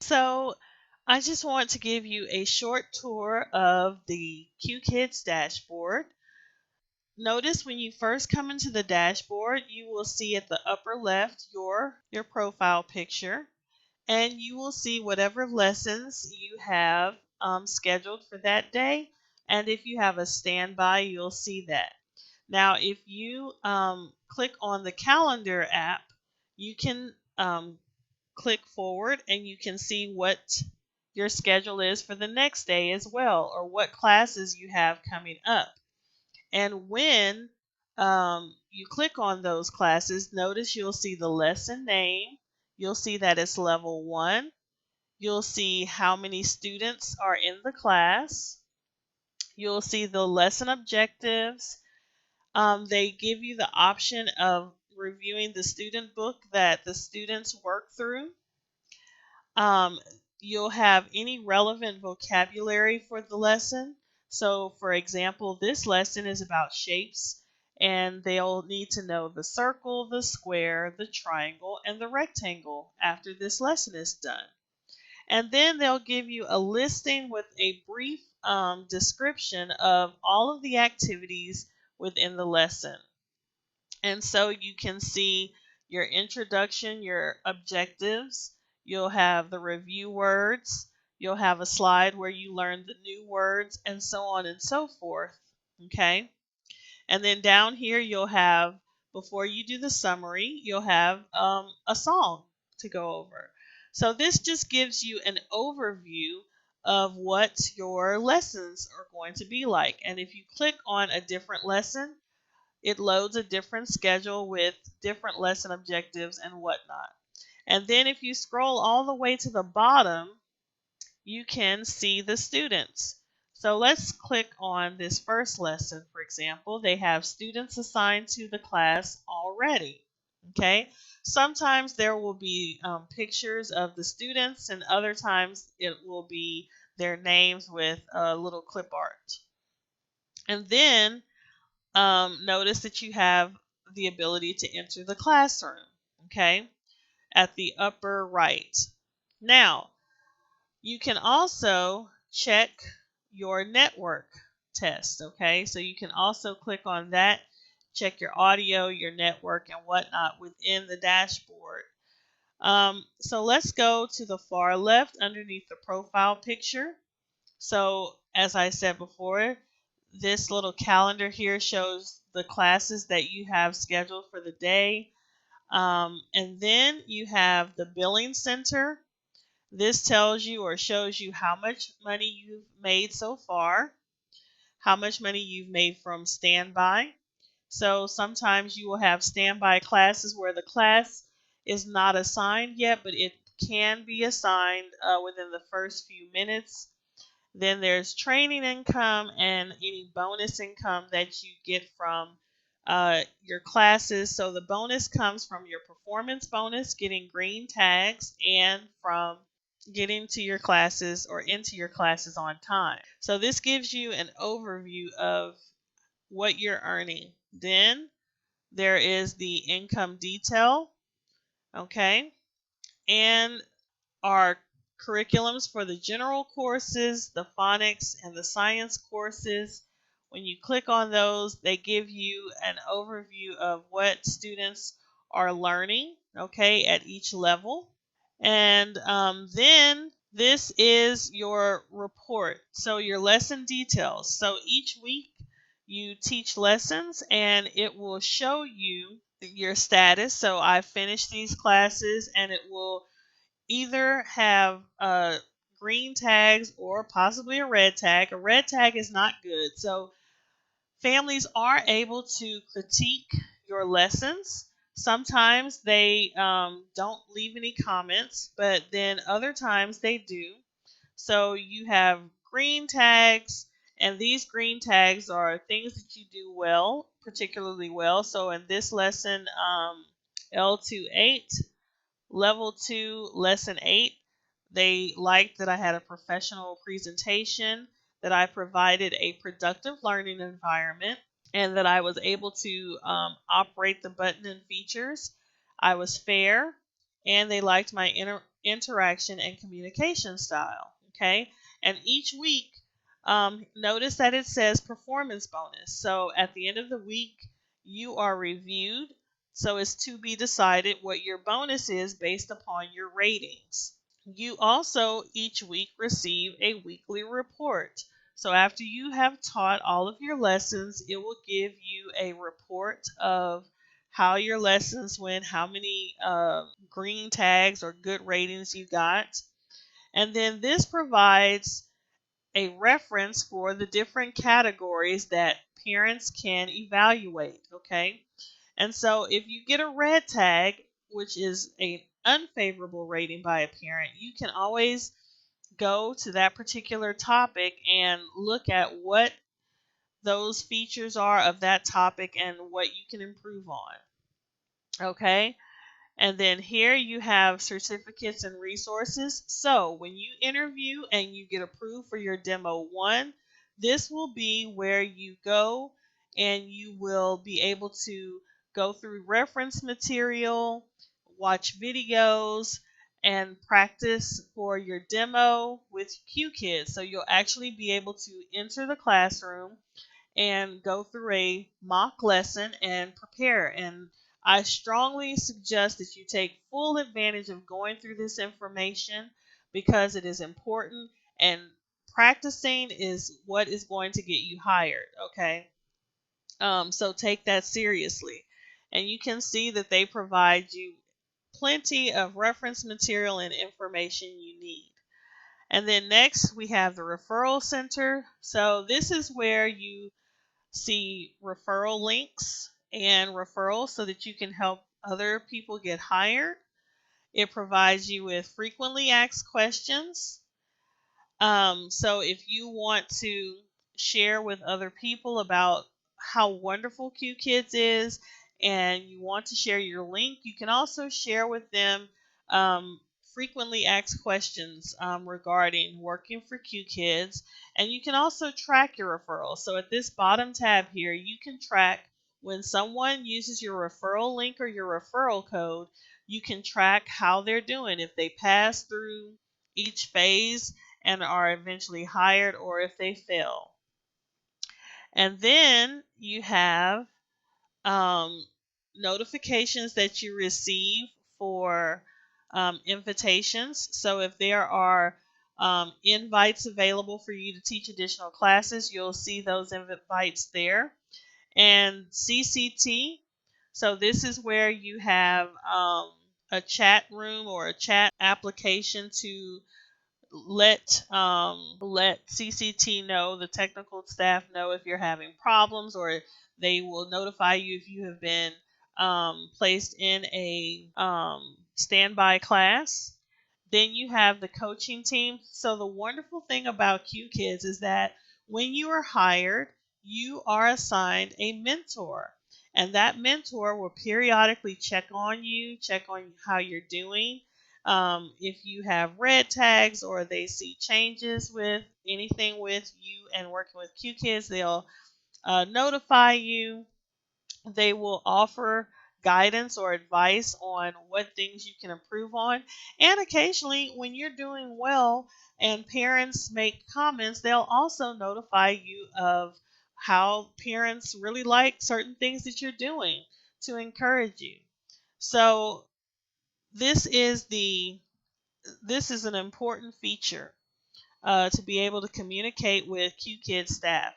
So I just want to give you a short tour of the Qkids dashboard. Notice when you first come into the dashboard, you will see at the upper left your profile picture, and you will see whatever lessons you have scheduled for that day. And if you have a standby, you'll see that. Now, if you click on the calendar app, you can click forward and you can see what your schedule is for the next day as well, or what classes you have coming up. And when you click on those classes, notice you'll see the lesson name. You'll see that it's level 1. You'll see how many students are in the class. You'll see the lesson objectives. They give you the option of reviewing the student book that the students work through. Um, you'll have any relevant vocabulary for the lesson. So, for example, this lesson is about shapes, and they'll need to know the circle, the square, the triangle, and the rectangle after this lesson is done. And then they'll give you a listing with a brief description of all of the activities within the lesson. And so you can see your introduction, your objectives. You'll have the review words. You'll have a slide where you learn the new words, and so on and so forth. Okay. And then down here, you'll have, before you do the summary, you'll have a song to go over. So this just gives you an overview of what your lessons are going to be like. And if you click on a different lesson, it loads a different schedule with different lesson objectives and whatnot. And then if you scroll all the way to the bottom, you can see the students. So let's click on this first lesson, for example. They have students assigned to the class already. Okay. Sometimes there will be pictures of the students, and other times it will be their names with a little clip art. And then notice that you have the ability to enter the classroom, okay, at the upper right. Now, you can also check your network test, okay? So you can also click on that, check your audio, your network, and whatnot within the dashboard. So let's go to the far left underneath the profile picture. So as I said before, this little calendar here shows the classes that you have scheduled for the day. And then you have the billing center. This tells you or shows you how much money you've made so far, how much money you've made from standby. So sometimes you will have standby classes where the class is not assigned yet, but it can be assigned within the first few minutes. Then there's training income and any bonus income that you get from your classes. So the bonus comes from your performance bonus, getting green tags, and from getting to your classes or into your classes on time. So this gives you an overview of what you're earning. Then there is the income detail, okay, and our curriculums for the general courses, the phonics, and the science courses. When you click on those, they give you an overview of what students are learning, okay, at each level. And then this is your report, so your lesson details. So each week you teach lessons, and it will show you your status. So I finished these classes, and it will either have green tags or possibly a red tag. A red tag is not good. So families are able to critique your lessons. Sometimes they don't leave any comments, but then other times they do. So you have green tags, and these green tags are things that you do well, particularly well. So in this lesson, L28, Level 2, Lesson 8, they liked that I had a professional presentation, that I provided a productive learning environment, and that I was able to operate the button and features. I was fair, and they liked my interaction, and communication style. Okay, and each week, notice that it says performance bonus. So at the end of the week, you are reviewed. So it's to be decided what your bonus is based upon your ratings. You also each week receive a weekly report. So after you have taught all of your lessons, it will give you a report of how your lessons went, how many green tags or good ratings you got. And then this provides a reference for the different categories that parents can evaluate. Okay. And so if you get a red tag, which is an unfavorable rating by a parent, you can always go to that particular topic and look at what those features are of that topic and what you can improve on. Okay? And then here you have certificates and resources. So when you interview and you get approved for your demo 1, this will be where you go and you will be able to go through reference material, watch videos, and practice for your demo with Qkids. So you'll actually be able to enter the classroom and go through a mock lesson and prepare. And I strongly suggest that you take full advantage of going through this information because it is important, and practicing is what is going to get you hired. Okay, so take that seriously. And you can see that they provide you plenty of reference material and information you need. And then next we have the Referral Center. So this is where you see referral links and referrals so that you can help other people get hired. It provides you with frequently asked questions. So if you want to share with other people about how wonderful Qkids is and you want to share your link, you can also share with them um, frequently asked questions regarding working for Qkids. And you can also track your referrals. So at this bottom tab here, you can track when someone uses your referral link or your referral code, you can track how they're doing, if they pass through each phase and are eventually hired, or if they fail. And then you have um, notifications that you receive for invitations. So if there are invites available for you to teach additional classes, you'll see those invites there. And CCT, so this is where you have a chat room or a chat application to let CCT know, the technical staff know, if you're having problems, or they will notify you if you have been placed in a standby class. Then you have the coaching team. So the wonderful thing about Qkids is that when you are hired, you are assigned a mentor. And that mentor will periodically check on you, check on how you're doing. If you have red tags or they see changes with anything with you and working with Qkids, they'll notify you. They will offer guidance or advice on what things you can improve on. And occasionally, when you're doing well and parents make comments, they'll also notify you of how parents really like certain things that you're doing to encourage you. So this is the this is an important feature to be able to communicate with Qkids staff.